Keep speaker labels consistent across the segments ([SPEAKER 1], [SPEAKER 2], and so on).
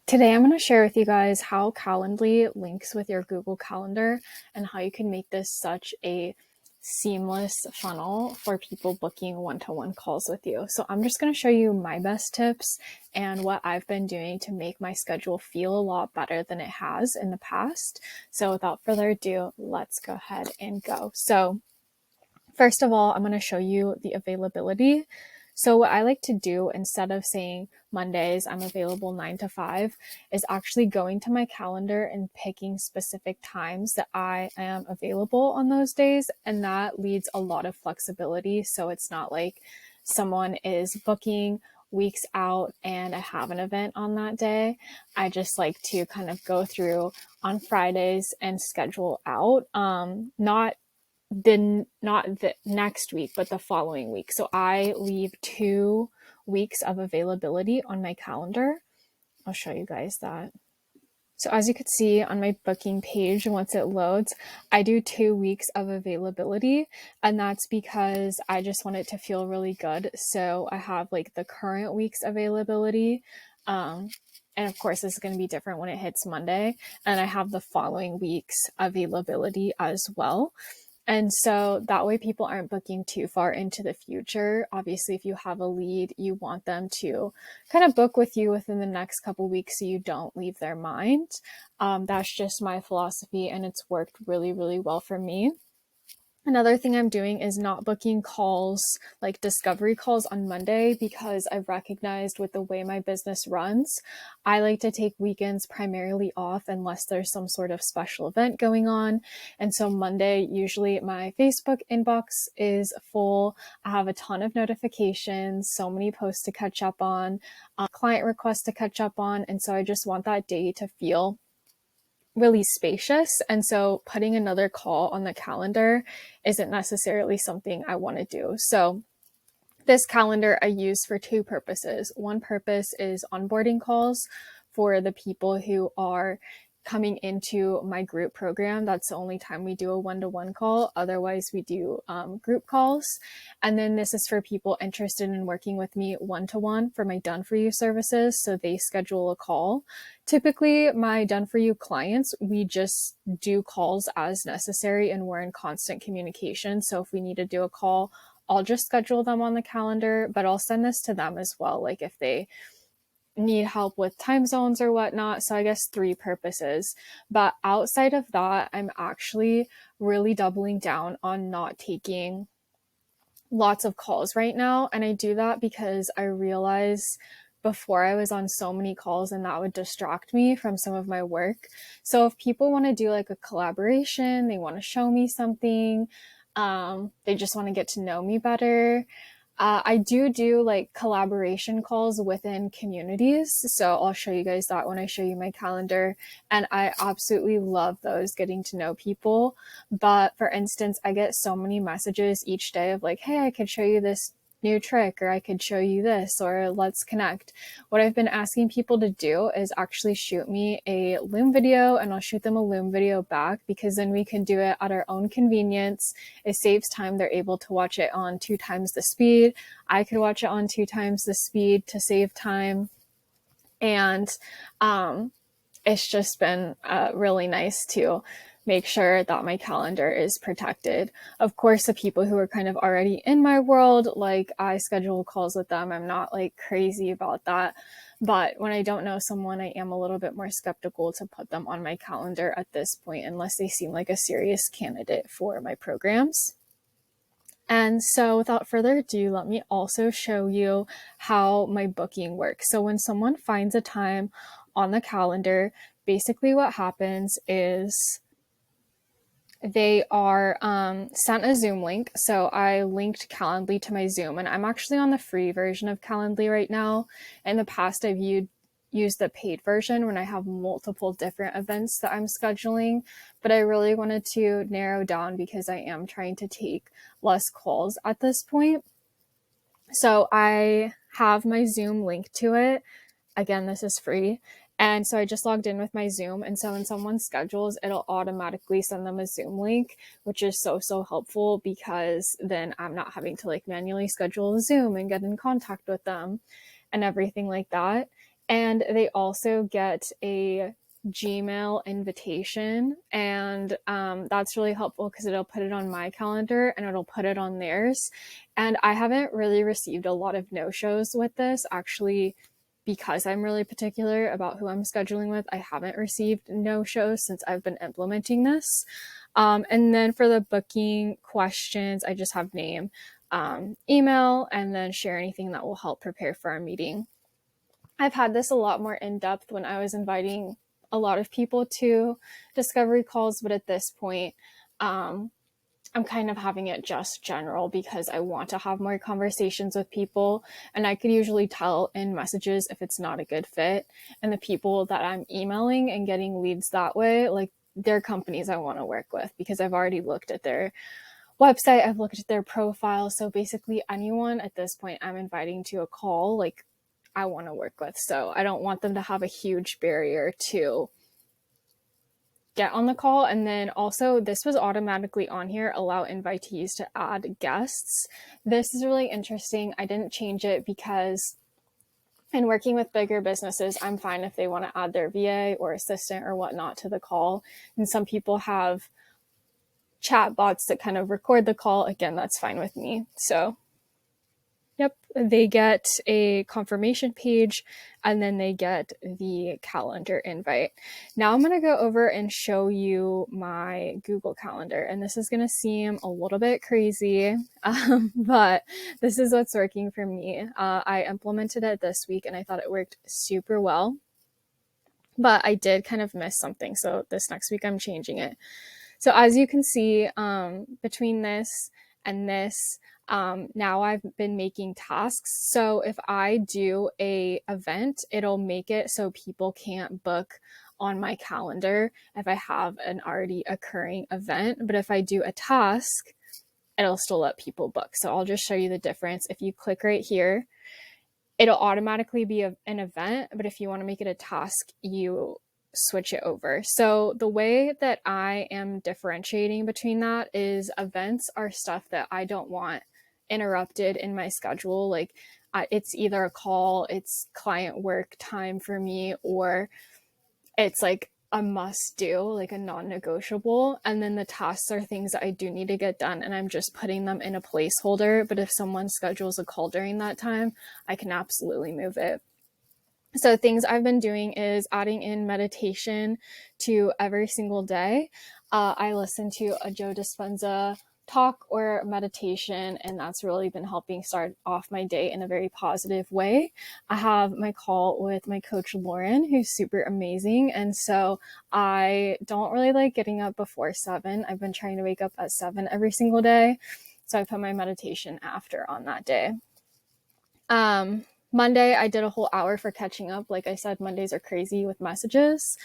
[SPEAKER 1] Today, I'm going to share with you guys how Calendly links with your Google Calendar and how you can make this such a seamless funnel for people booking one-to-one calls with you. So I'm just going to show you my best tips and what I've been doing to make my schedule feel a lot better than it has in the past. So without further ado, let's go ahead and go. So first of all, I'm going to show you the availability. So what I like to do instead of saying Mondays, I'm available 9 to 5, is actually going to my calendar and picking specific times that I am available on those days. And that leads a lot of flexibility. So it's not like someone is booking weeks out and I have an event on that day. I just like to kind of go through on Fridays and schedule out, not the next week, but the following week. So I leave 2 weeks of availability on my calendar. I'll show you guys that. So as you could see on my booking page, once it loads, I do 2 weeks of availability, and that's because I just want it to feel really good. So I have like the current week's availability. And of course, this is going to be different when it hits Monday. And I have the following week's availability as well. And so that way people aren't booking too far into the future. Obviously, if you have a lead, you want them to kind of book with you within the next couple weeks so you don't leave their mind. That's just my philosophy, and it's worked really, really well for me. Another thing I'm doing is not booking calls, like discovery calls on Monday, because I've recognized with the way my business runs, I like to take weekends primarily off unless there's some sort of special event going on. And so Monday, usually my Facebook inbox is full. I have a ton of notifications, so many posts to catch up on, client requests to catch up on. And so I just want that day to feel really spacious. And so putting another call on the calendar isn't necessarily something I want to do. So this calendar I use for 2 purposes. One purpose is onboarding calls for the people who are coming into my group program. That's the only time we do a one-to-one call. Otherwise, we do group calls. And then this is for people interested in working with me one-to-one for my done-for-you services. So they schedule a call. Typically, my done-for-you clients, we just do calls as necessary and we're in constant communication. So if we need to do a call, I'll just schedule them on the calendar, but I'll send this to them as well, like if they need help with time zones or whatnot. So I guess 3 purposes. But outside of that, I'm actually really doubling down on not taking lots of calls right now. And I do that because I realize before I was on so many calls and that would distract me from some of my work. So if people want to do like a collaboration, they want to show me something, they just want to get to know me better. I do like collaboration calls within communities. So I'll show you guys that when I show you my calendar. And I absolutely love those, getting to know people. But for instance, I get so many messages each day of like, hey, I could show you this new trick, or I could show you this, or let's connect. What I've been asking people to do is actually shoot me a Loom video, and I'll shoot them a Loom video back, because then we can do it at our own convenience. It saves time. They're able to watch it on 2 times the speed. I could watch it on 2 times the speed to save time. And it's just been really nice to make sure that my calendar is protected. Of course, the people who are kind of already in my world, like I schedule calls with them. I'm not like crazy about that. But when I don't know someone, I am a little bit more skeptical to put them on my calendar at this point, unless they seem like a serious candidate for my programs. And so without further ado, let me also show you how my booking works. So when someone finds a time on the calendar, basically what happens is they are sent a Zoom link. So I linked Calendly to my Zoom, and I'm actually on the free version of Calendly right now. In the past, I've used the paid version when I have multiple different events that I'm scheduling, but I really wanted to narrow down because I am trying to take less calls at this point. So I have my Zoom link to it. Again, this is free. And so I just logged in with my Zoom. And so when someone schedules, it'll automatically send them a Zoom link, which is so helpful, because then I'm not having to like manually schedule a Zoom and get in contact with them and everything like that. And they also get a Gmail invitation, and that's really helpful because it'll put it on my calendar and it'll put it on theirs. And I haven't really received a lot of no-shows with this, actually, because I'm really particular about who I'm scheduling with. I haven't received no-shows since I've been implementing this. And then for the booking questions, I just have name, email, and then share anything that will help prepare for our meeting. I've had this a lot more in depth when I was inviting a lot of people to discovery calls, but at this point, I'm kind of having it just general because I want to have more conversations with people, and I could usually tell in messages if it's not a good fit. And the people that I'm emailing and getting leads that way, like, they're companies I want to work with because I've already looked at their website, I've looked at their profile. So basically anyone at this point I'm inviting to a call, like, I want to work with. So I don't want them to have a huge barrier to get on the call. And then also, this was automatically on here, allow invitees to add guests. This is really interesting. I didn't change it because in working with bigger businesses, I'm fine if they want to add their VA or assistant or whatnot to the call. And some people have chat bots that kind of record the call. Again, that's fine with me. So yep, they get a confirmation page and then they get the calendar invite. Now I'm going to go over and show you my Google Calendar, and this is going to seem a little bit crazy, but this is what's working for me. I implemented it this week and I thought it worked super well, but I did kind of miss something. So this next week I'm changing it. So as you can see, between this and this, now I've been making tasks. So if I do a event, it'll make it so people can't book on my calendar if I have an already occurring event. But if I do a task, it'll still let people book. So I'll just show you the difference. If you click right here, it'll automatically be an event. But if you want to make it a task, you switch it over. So the way that I am differentiating between that is events are stuff that I don't want interrupted in my schedule. Like, it's either a call, it's client work time for me, or it's like a must do, like a non-negotiable. And then the tasks are things that I do need to get done and I'm just putting them in a placeholder. But if someone schedules a call during that time, I can absolutely move it. So things I've been doing is adding in meditation to every single day. I listen to a Joe Dispenza talk or meditation, and that's really been helping start off my day in a very positive way. I have my call with my coach, Lauren, who's super amazing. And so I don't really like getting up before 7. I've been trying to wake up at 7 every single day. So I put my meditation after on that day. Monday, I did a whole hour for catching up. Like I said, Mondays are crazy with messages.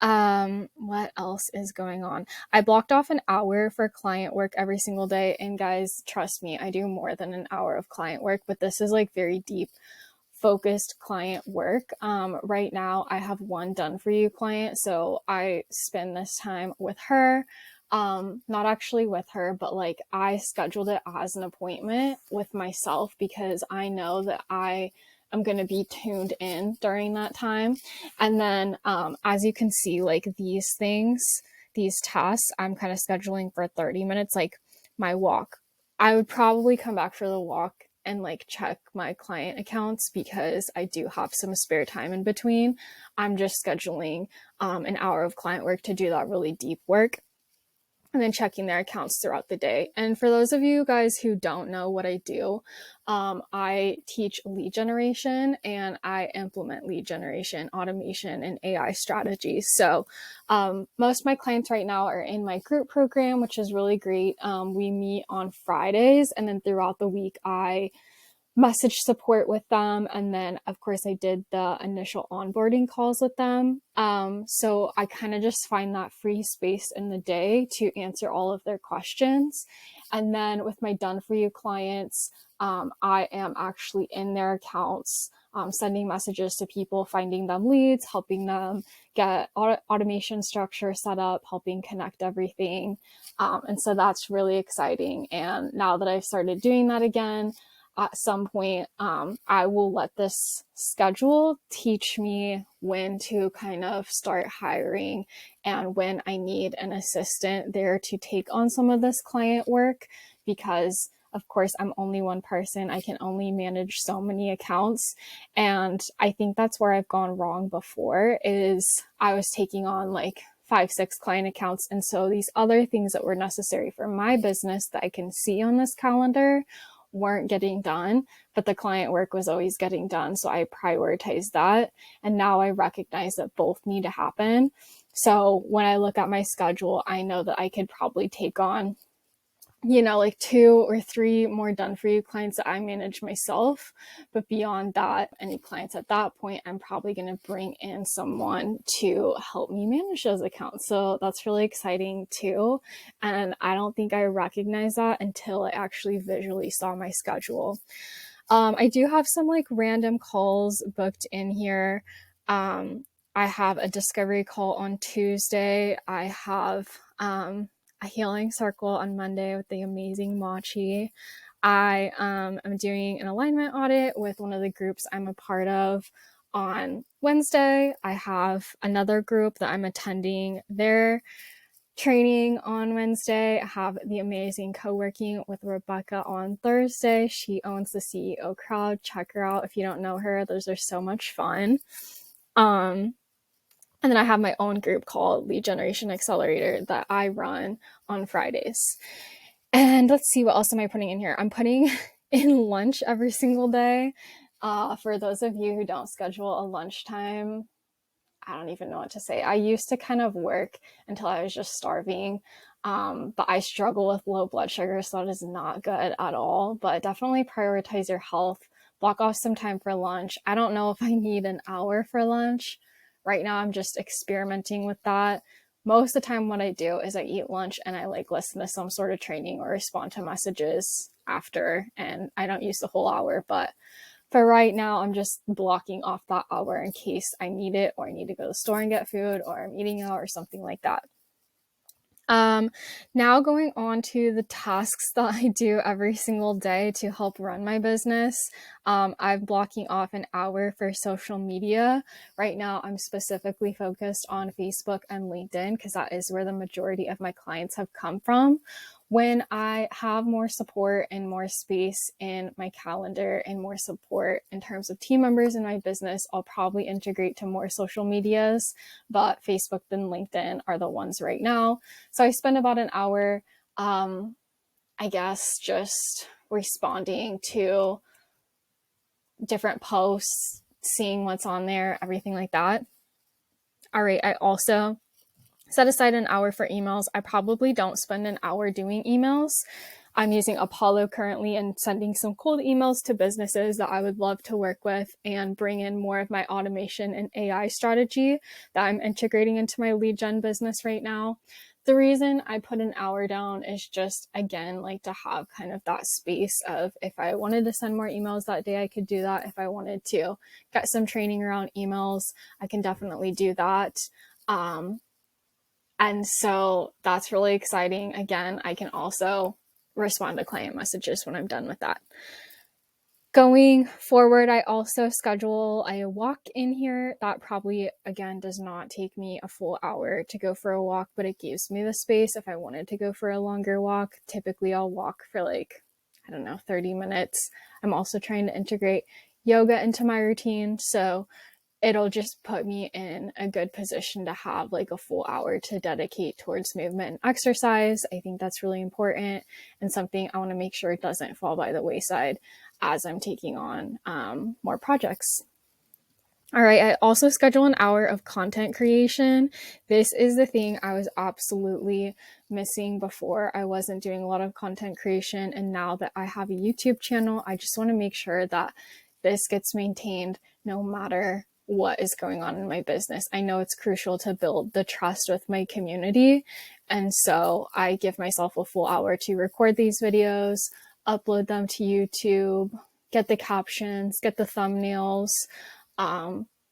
[SPEAKER 1] What else is going on? I blocked off an hour for client work every single day. And guys, trust me, I do more than an hour of client work, but this is like very deep, focused client work. Right now, I have one done for you client. So I spend this time with her. Not actually with her, but like I scheduled it as an appointment with myself because I know that I am going to be tuned in during that time. And then, as you can see, like these things, these tasks, I'm kind of scheduling for 30 minutes, like my walk. I would probably come back for the walk and like check my client accounts because I do have some spare time in between. I'm just scheduling, an hour of client work to do that really deep work, and then checking their accounts throughout the day. And for those of you guys who don't know what I do, I teach lead generation and I implement lead generation, automation, and AI strategies. So most of my clients right now are in my group program, which is really great. We meet on Fridays, and then throughout the week, I message support with them. And then of course I did the initial onboarding calls with them. So I kind of just find that free space in the day to answer all of their questions. And then with my done for you clients, I am actually in their accounts, sending messages to people, finding them leads, helping them get automation structure set up, helping connect everything. And so that's really exciting. And now that I've started doing that again, at some point, I will let this schedule teach me when to kind of start hiring and when I need an assistant there to take on some of this client work, because of course I'm only one person. I can only manage so many accounts. And I think that's where I've gone wrong before, is I was taking on like 5, 6 client accounts. And so these other things that were necessary for my business that I can see on this calendar weren't getting done, but the client work was always getting done. So I prioritized that. And now I recognize that both need to happen. So when I look at my schedule, I know that I could probably take on, like 2 or 3 more done for you clients that I manage myself. But beyond that, any clients at that point, I'm probably going to bring in someone to help me manage those accounts. So that's really exciting too. And I don't think I recognized that until I actually visually saw my schedule. I do have some like random calls booked in here. I have a discovery call on Tuesday. I have, a healing circle on Monday with the amazing Machi. I am doing an alignment audit with one of the groups I'm a part of on Wednesday. I have another group that I'm attending their training on Wednesday. I have the amazing co-working with Rebecca on Thursday. She owns the CEO Crowd. Check her out if you don't know her. Those are so much fun. And then I have my own group called Lead Generation Accelerator that I run on Fridays. And let's see, what else am I putting in here? I'm putting in lunch every single day. For those of you who don't schedule a lunchtime, I don't even know what to say. I used to kind of work until I was just starving. But I struggle with low blood sugar, so that is not good at all. But definitely prioritize your health. Block off some time for lunch. I don't know if I need an hour for lunch. Right now, I'm just experimenting with that. Most of the time, what I do is I eat lunch and I like listen to some sort of training or respond to messages after, and I don't use the whole hour. But for right now, I'm just blocking off that hour in case I need it, or I need to go to the store and get food, or I'm eating out or something like that. Now going on to the tasks that I do every single day to help run my business. I'm blocking off an hour for social media. Right now, I'm specifically focused on Facebook and LinkedIn because that is where the majority of my clients have come from. When I have more support and more space in my calendar and more support in terms of team members in my business, I'll probably integrate to more social medias, but Facebook and LinkedIn are the ones right now. So I spend about an hour, I guess, just responding to different posts, seeing what's on there, everything like that. All right, I also set aside an hour for emails. I probably don't spend an hour doing emails. I'm using Apollo currently and sending some cold emails to businesses that I would love to work with and bring in more of my automation and AI strategy that I'm integrating into my lead gen business right now. The reason I put an hour down is just, again, like to have kind of that space of if I wanted to send more emails that day, I could do that. If I wanted to get some training around emails, I can definitely do that. And so that's really exciting. Again, I can also respond to client messages when I'm done with that. Going forward, I also schedule a walk in here. That probably, again, does not take me a full hour to go for a walk, but it gives me the space if I wanted to go for a longer walk. Typically, I'll walk for 30 minutes. I'm also trying to integrate yoga into my routine. So it'll just put me in a good position to have like a full hour to dedicate towards movement and exercise. I think that's really important and something I want to make sure it doesn't fall by the wayside as I'm taking on more projects. All right, I also schedule an hour of content creation. This is the thing I was absolutely missing before. I wasn't doing a lot of content creation, and now that I have a YouTube channel, I just want to make sure that this gets maintained no matter what is going on in my business. I know it's crucial to build the trust with my community. And so I give myself a full hour to record these videos, upload them to YouTube, get the captions, get the thumbnails,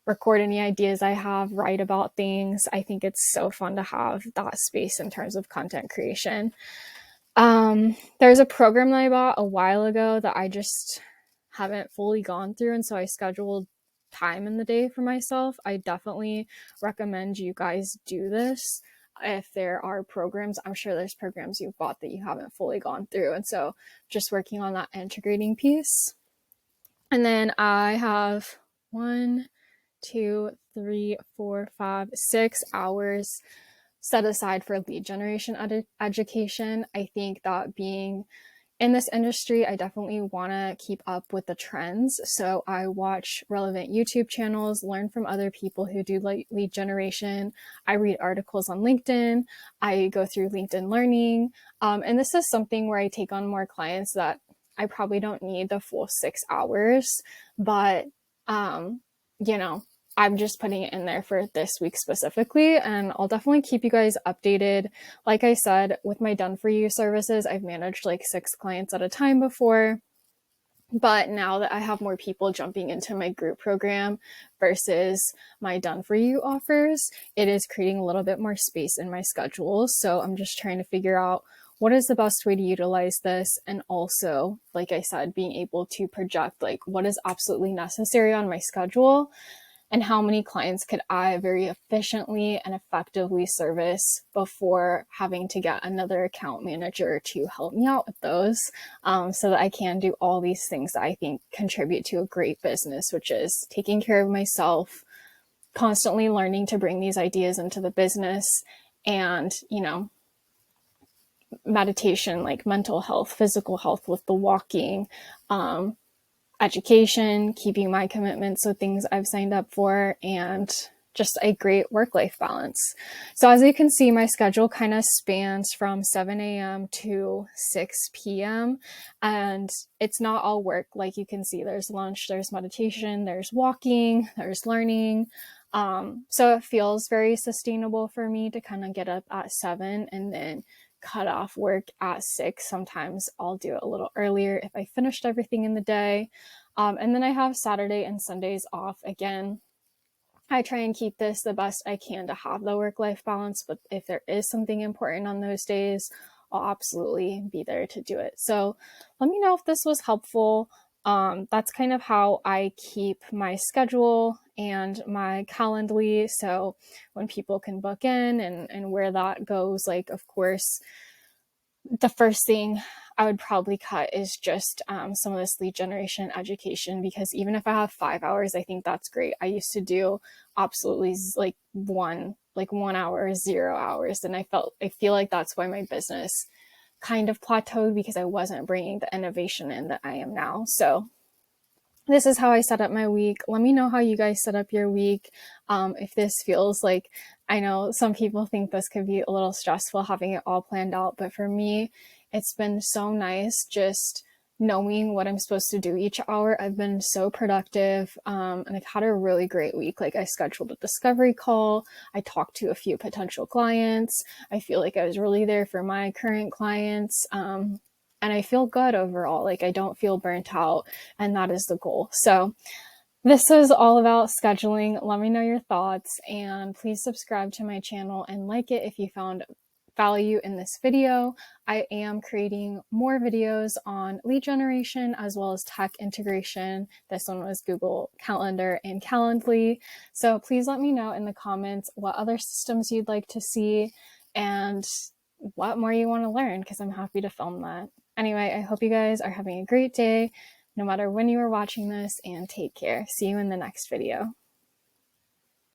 [SPEAKER 1] record any ideas I have, write about things. I think it's so fun to have that space in terms of content creation. There's a program that I bought a while ago that I just haven't fully gone through, and so I scheduled time in the day for myself. I definitely recommend you guys do this. If there are programs, I'm sure there's programs you've bought that you haven't fully gone through, and so just working on that integrating piece. And then I have 1, 2, 3, 4, 5, 6 hours set aside for lead generation education. I think that being in this industry, I definitely want to keep up with the trends. So I watch relevant YouTube channels, learn from other people who do lead generation. I read articles on LinkedIn. I go through LinkedIn Learning. And this is something where I take on more clients that I probably don't need the full 6 hours, but, you know, I'm just putting it in there for this week specifically, and I'll definitely keep you guys updated. Like I said, with my done for you services, I've managed like 6 clients at a time before, but now that I have more people jumping into my group program versus my done for you offers, it is creating a little bit more space in my schedule. So I'm just trying to figure out what is the best way to utilize this, and also, like I said, being able to project like what is absolutely necessary on my schedule and how many clients could I very efficiently and effectively service before having to get another account manager to help me out with those, so that I can do all these things that I think contribute to a great business, which is taking care of myself, constantly learning to bring these ideas into the business, and, you know, meditation, like mental health, physical health with the walking, education, keeping my commitments, so things I've signed up for, and just a great work-life balance. So as you can see, my schedule kind of spans from 7 a.m. to 6 p.m. and it's not all work. Like you can see, there's lunch, there's meditation, there's walking, there's learning. So it feels very sustainable for me to kind of get up at 7 and then cut off work at 6. Sometimes I'll do it a little earlier if I finished everything in the day. And then I have Saturday and Sundays off. Again, I try and keep this the best I can to have the work-life balance, but if there is something important on those days, I'll absolutely be there to do it. So let me know if this was helpful. That's kind of how I keep my schedule and my Calendly. So when people can book in and where that goes, like, of course, the first thing I would probably cut is just some of this lead generation education, because even if I have 5 hours, I think that's great. I used to do absolutely like 1 hour, 0 hours. And I feel like that's why my business kind of plateaued, because I wasn't bringing the innovation in that I am now. So this is how I set up my week. Let me know how you guys set up your week. If this feels like, I know some people think this could be a little stressful having it all planned out, but for me, it's been so nice just knowing what I'm supposed to do each hour. I've been so productive, and I've had a really great week. Like, I scheduled a discovery call. I talked to a few potential clients. I feel like I was really there for my current clients. And I feel good overall. Like, I don't feel burnt out, and that is the goal. So this is all about scheduling. Let me know your thoughts, and please subscribe to my channel and like it if you found value in this video. I am creating more videos on lead generation as well as tech integration. This one was Google Calendar and Calendly. So please let me know in the comments what other systems you'd like to see and what more you want to learn, because I'm happy to film that. Anyway, I hope you guys are having a great day, no matter when you are watching this, and take care. See you in the next video.